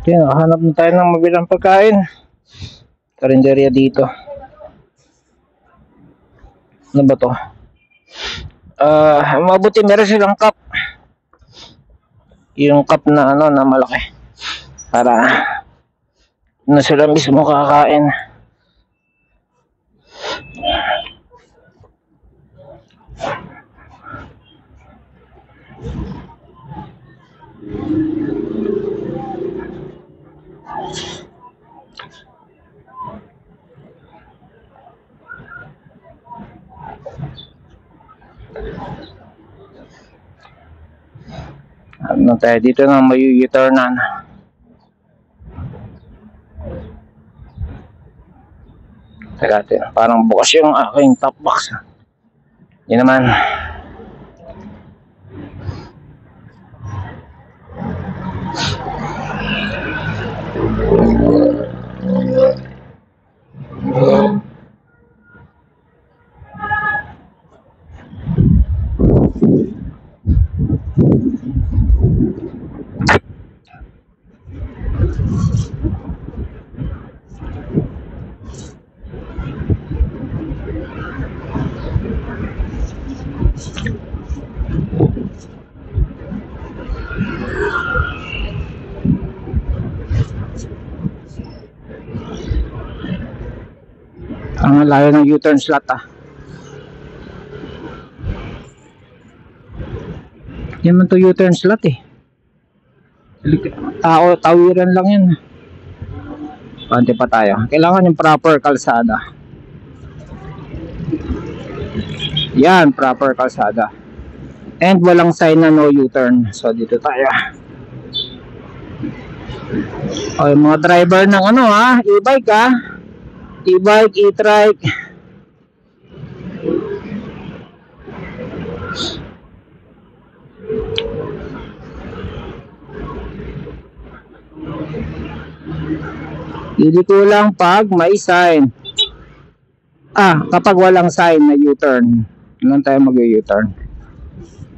Yan, hanap na tayo ng mabilang pagkain. Karinderya dito. Ano ba to? Mabuti meron silang cup. Yung cup na ano na malaki. Para na sila mismo kakain. Ano tayo dito na may U-turnan. Teka, parang bukas yung aking top box. Yun naman. Ang layo ng U-turn slot Yan man to U-turn slot tawiran lang yan. Pante pa tayo. Kailangan yung proper kalsada. Yan, proper kalsada. And walang sign na no U-turn. So dito tayo. O yung mga driver ng ano e-bike e-bike, e-trike. Hindi ko lang pag may sign. Kapag walang sign na U-turn, lang tayo mag-U-turn.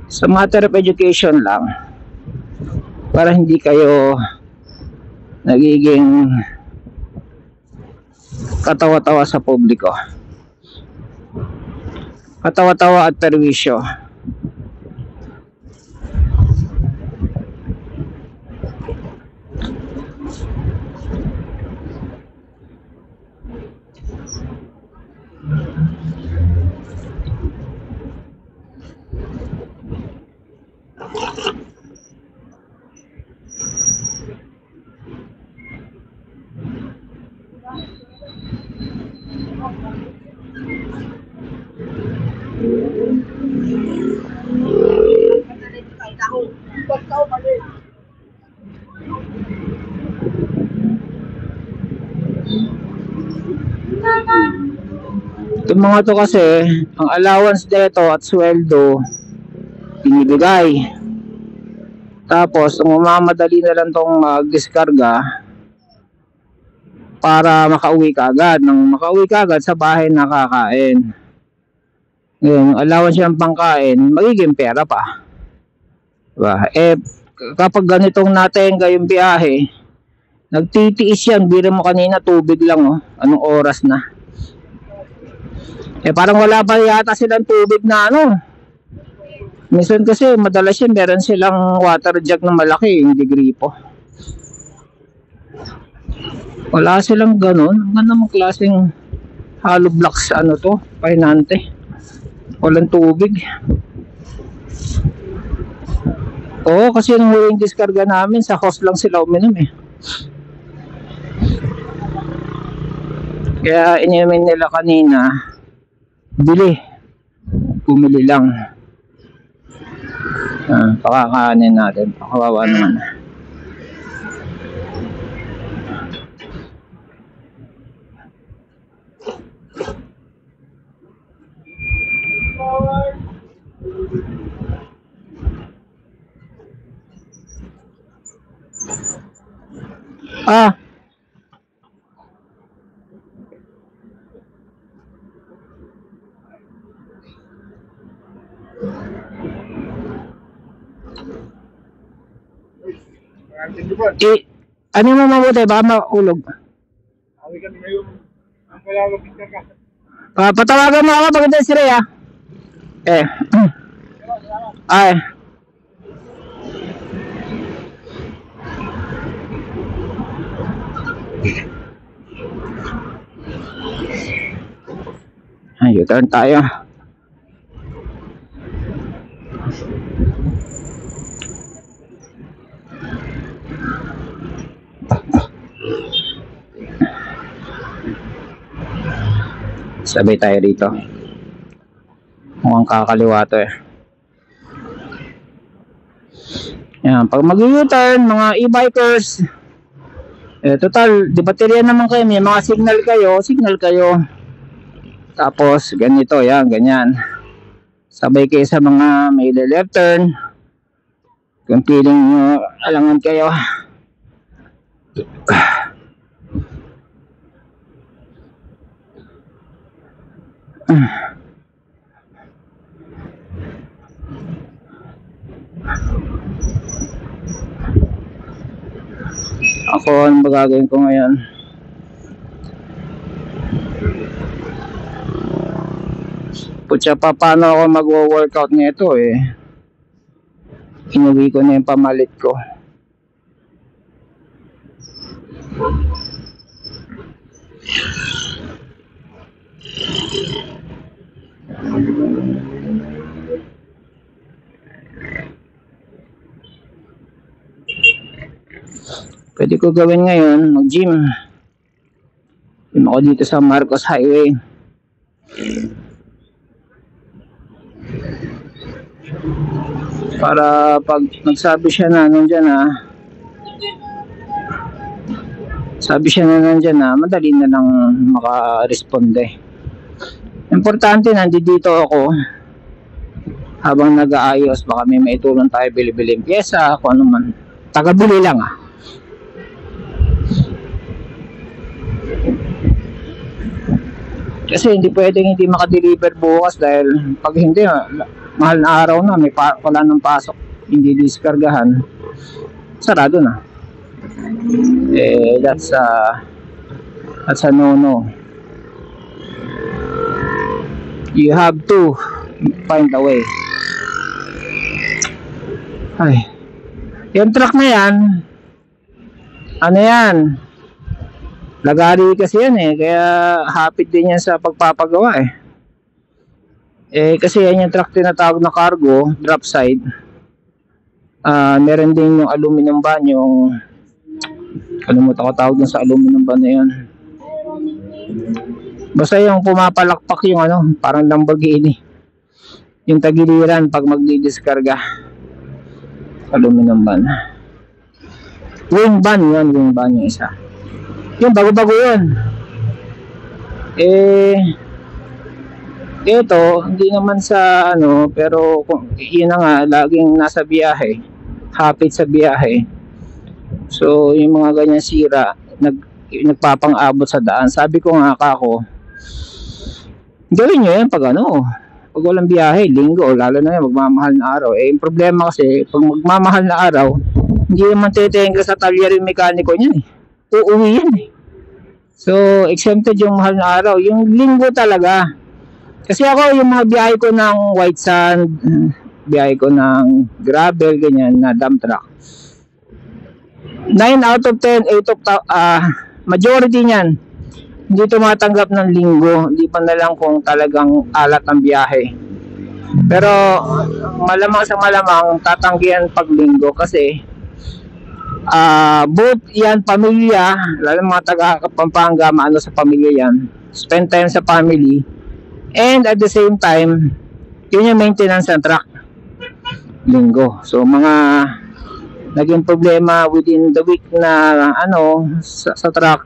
Sa matter of education lang. Para hindi kayo nagiging katawa-tawa sa publiko. Katawa-tawa at perwisyo. Itong mga to kasi, ang allowance dito at sweldo binibigay. Tapos, umamadali na lang tong mag-diskarga para makauwi ka agad. Nang makauwi ka agad sa bahay nakakain. Ngayon, allowance yung pangkain, magiging pera pa. Diba? Kapag ganitong natin kayong biyahe, nagtitiis yan. Biro mo kanina tubig lang Anong oras na? Parang wala pa yata silang tubig na Minsan kasi madalas yan meron silang water jug na malaki, hindi gripo. Wala silang ganun. Ganun klaseng hollow blocks pahinante. Walang tubig. Kasi nung huling diskarga namin sa host lang sila uminom Kaya inimin nila kanina. Bumili lang. Pakakanin natin. Pakawawa naman. Ano mo mabuti? Baka maulog. Patawagan mo ako pag ito si Rhea. Eh. Ay. Ay, U-turn tayo. Sabay tayo dito. Mukhang kakaliwa to eh. Yan, pag mag-U-turn, mga e-bikers, total, di baterya naman kayo, may mga signal kayo. Tapos, ganito, yan, ganyan. Sabay kayo sa mga may left turn. Kung feeling nyo, alangan kayo. Ako, ano ba gagawin ko ngayon? Putya pa, paano ako mag-workout nito eh? Inuwi ko na yung pamalit ko. Pwede ko gawin ngayon, mag-gym. Gym ako dito sa Marcos Highway. Para pag nagsabi siya na nandyan madali na lang makaresponde. Importante, nandito ako habang nag-aayos. Baka may maitulong tayo, bili-biling pyesa, kung ano man. Taga-bili lang Kasi hindi pwedeng hindi makadeliver bukas dahil pag hindi, mahal na araw na, wala ng pasok, hindi diskargahan, sarado na. That's a no-no. You have to find a way. Ay, yung truck na yan, ano yan, lagari kasi yan kaya hapit din yan sa pagpapagawa kasi yan yung truck tinatawag na cargo, drop side. Meron din yung aluminum van, yung kalimutan ko tawag din sa aluminum van na yun. Basta yung pumapalakpak yung parang Lamborghini, yung tagiliran pag magdidiskarga, aluminum van. Wing van yung isa. Yung bago-bago yun. Ito, hindi naman sa pero yun na nga, laging nasa biyahe, hapit sa biyahe. So, yung mga ganyan sira, nagpapang-abot sa daan. Sabi ko nga ako, gawin nyo yan pag pag walang biyahe, linggo, lalo na yan, magmamahal na araw. Yung problema kasi, pag magmamahal na araw, hindi naman tetengga sa talyer yung mekaniko niyan uuwi yan So, exempted yung mahal na araw. Yung linggo talaga. Kasi ako, yung mga biyahe ko ng white sand, biyahe ko ng gravel, ganyan, na dump truck. 9 out of 10, 8 of majority niyan, hindi tumatanggap ng linggo. Hindi pa na lang kung talagang alat ang biyahe. Pero, malamang sa malamang, tatanggihan pag linggo kasi, both yan pamilya, lalo mga taga Pampanga, maano sa pamilya yan, spend time sa family, and at the same time yun yung maintenance ng truck linggo. So mga naging problema within the week na sa truck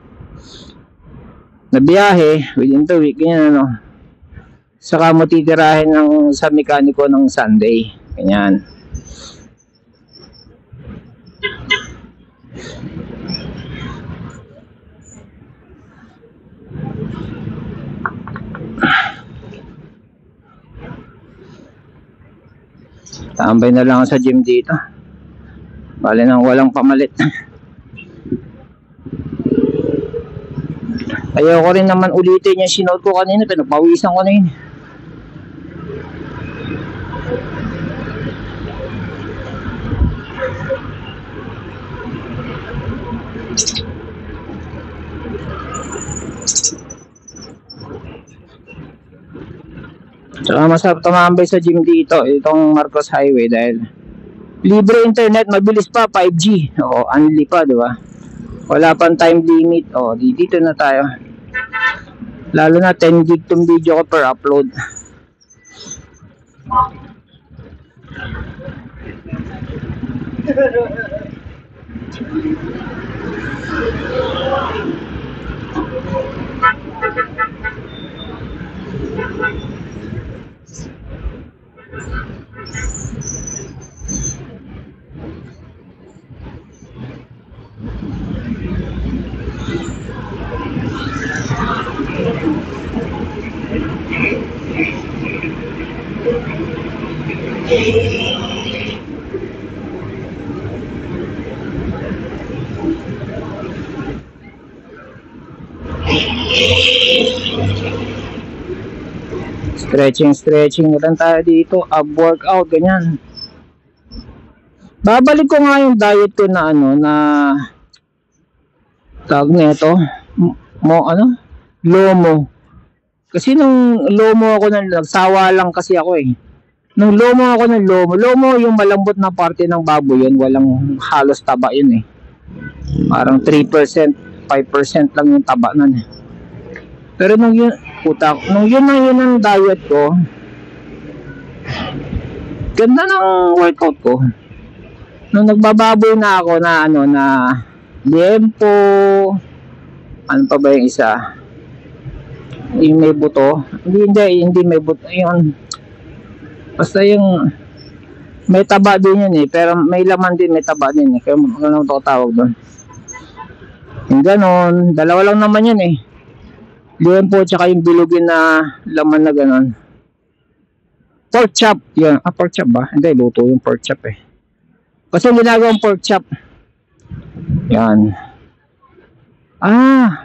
na biyahe within the week, ganyan saka mo titirahin sa mekaniko ng Sunday, ganyan. Tambay na lang sa gym dito. Bale nang walang pamalit. Ayoko rin naman ulitin yung sinuot ko kanina, pinagpawisan ko na yun. Tsaka masarap tumambay sa gym dito, itong Marcos Highway, dahil libre internet, mabilis pa, 5G. O, unli pa, di ba? Wala pang time limit. O, dito na tayo. Lalo na 10 gig tong video ko per upload. Stretching na lang tayo dito, ab workout, ganyan. Babalik ko nga yung diet ko na tawag nito, lomo. Kasi nung lomo ako, nagsawa lang kasi ako eh. Nung lomo ako ng lomo yung malambot na parte ng baboy yun, walang halos taba yun eh. Parang 3%, 5% lang yung taba nun eh. Pero nung yun ang diet ko, ganda ng workout ko. Nung nagbababoy na ako na liempo, ano pa ba yung isa? Yung may buto. Hindi may buto. Yun. Basta yung may taba din yun eh. Pero may laman din, may taba din eh. Kaya ano ito tawag doon. Yung ganon. Dalawa lang naman yun eh. Liempo tsaka yung bilugin na laman na ganon. Pork chop. Yun. Pork chop ba? Hindi, luto yung pork chop eh. Kasi ginagawang pork chop. Yan.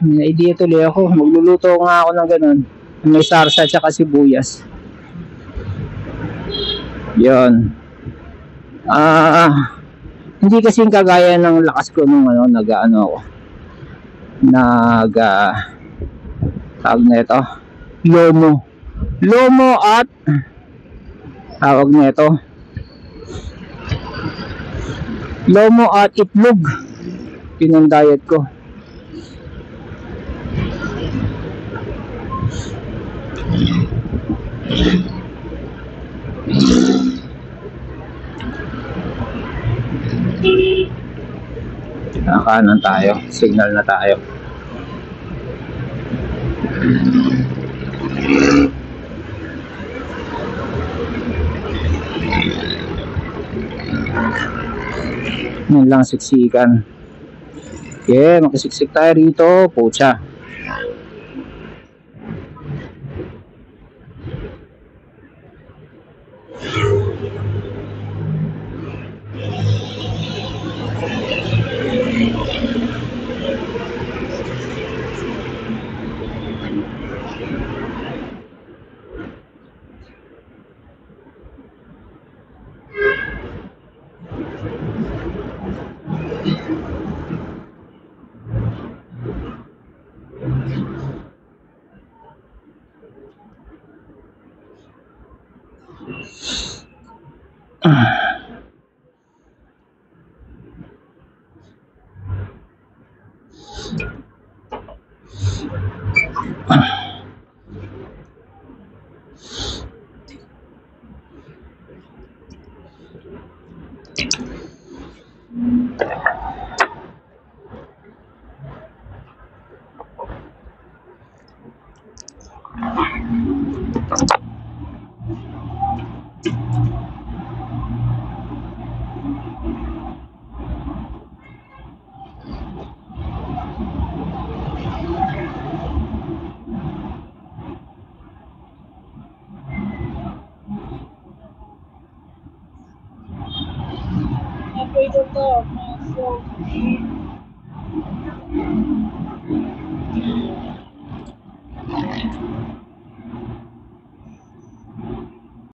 May idea tuloy ako. Magluluto nga ako ng ganon. May sarsa tsaka sibuyas. Yan. Hindi kasing kagaya ng lakas ko nung tawag na ito, lomo at tawag na ito, lomo at itlog. Yun ang diet ko. Kanan tayo, signal na tayo. Yan lang siksikan. Okay, makisiksik tayo rito, pucha.